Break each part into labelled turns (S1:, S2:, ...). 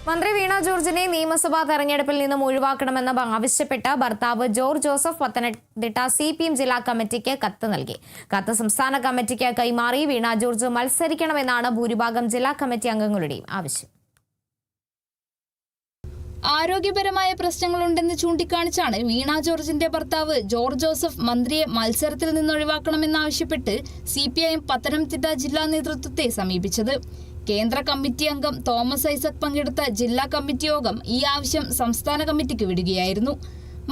S1: മന്ത്രി വീണ ജോർജിനെ നിയമസഭാ തെരഞ്ഞെടുപ്പിൽ നിന്നും ഒഴിവാക്കണമെന്ന് ആവശ്യപ്പെട്ട് ഭർത്താവ് ജോർജ് ജോസഫ് പത്തനംതിട്ട CPM ജില്ലാ കമ്മിറ്റിക്ക് കത്ത് നൽകി. കത്ത് സംസ്ഥാന കമ്മിറ്റിക്ക് കൈമാറി വീണ ജോർജ് മത്സരിക്കണമെന്നാണ് ഭൂരിഭാഗം ജില്ലാ കമ്മിറ്റി അംഗങ്ങളുടെയും ആവശ്യം.
S2: ആരോഗ്യപരമായ പ്രശ്നങ്ങളുണ്ടെന്ന് ചൂണ്ടിക്കാണിച്ചാണ് വീണ ജോർജിന്റെ ഭർത്താവ് ജോർജ് ജോസഫ് മന്ത്രിയെ മത്സരത്തിൽ നിന്ന് ഒഴിവാക്കണമെന്നാവശ്യപ്പെട്ട് CPIM പത്തനംതിട്ട ജില്ലാ നേതൃത്വത്തെ സമീപിച്ചത്. കേന്ദ്ര കമ്മിറ്റി അംഗം തോമസ് ഐസക് പങ്കെടുത്ത ജില്ലാ കമ്മിറ്റി യോഗം ഈ ആവശ്യം സംസ്ഥാന കമ്മിറ്റിക്ക് വിടുകയായിരുന്നു.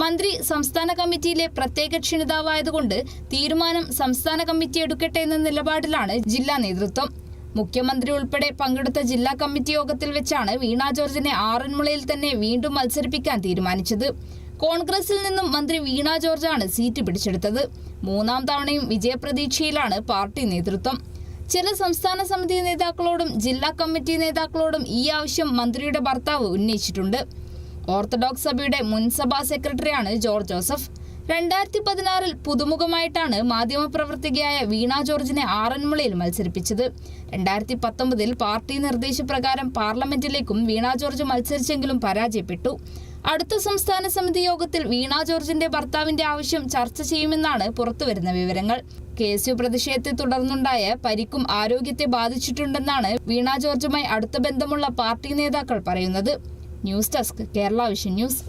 S2: മന്ത്രി സംസ്ഥാന കമ്മിറ്റിയിലെ പ്രത്യേക ക്ഷണിതാവായതുകൊണ്ട് തീരുമാനം സംസ്ഥാന കമ്മിറ്റി എടുക്കട്ടെ എന്ന നിലപാടിലാണ് ജില്ലാ നേതൃത്വം. മുഖ്യമന്ത്രി ഉൾപ്പെടെ പങ്കെടുത്ത ജില്ലാ കമ്മിറ്റി യോഗത്തിൽ വെച്ചാണ് വീണ ജോർജിനെ ആറന്മുളയിൽ തന്നെ വീണ്ടും മത്സരിപ്പിക്കാൻ തീരുമാനിച്ചത്. കോൺഗ്രസിൽ നിന്നും മന്ത്രി വീണ ജോർജാണ് സീറ്റ് പിടിച്ചെടുത്തത്. മൂന്നാം തവണയും വിജയപ്രതീക്ഷയിലാണ് പാർട്ടി നേതൃത്വം. ചില സംസ്ഥാന സമിതി നേതാക്കളോടും ജില്ലാ കമ്മിറ്റി നേതാക്കളോടും ഈ ആവശ്യം മന്ത്രിയുടെ ഭർത്താവ് ഉന്നയിച്ചിട്ടുണ്ട്. ഓർത്തഡോക്സ് സഭയുടെ മുൻ സഭാ സെക്രട്ടറിയാണ് ജോർജ് ജോസഫ്. 2016 പുതുമുഖമായിട്ടാണ് മാധ്യമപ്രവർത്തകയായ വീണ ജോർജിനെ ആറന്മുളയിൽ മത്സരിപ്പിച്ചത്. 2019 പാർട്ടി നിർദ്ദേശപ്രകാരം പാർലമെന്റിലേക്കും വീണ ജോർജ് മത്സരിച്ചെങ്കിലും പരാജയപ്പെട്ടു. അടുത്ത സംസ്ഥാന സമിതി യോഗത്തിൽ വീണ ജോർജിന്റെ ഭർത്താവിന്റെ ആവശ്യം ചർച്ച ചെയ്യുമെന്നാണ് പുറത്തുവരുന്ന വിവരങ്ങൾ. KSU പ്രതിഷേധത്തെ തുടർന്നുണ്ടായ പരിക്കും ആരോഗ്യത്തെ ബാധിച്ചിട്ടുണ്ടെന്നാണ് വീണ ജോർജുമായി അടുത്ത ബന്ധമുള്ള പാർട്ടി നേതാക്കൾ പറയുന്നത്. News desk, Kerala vision news.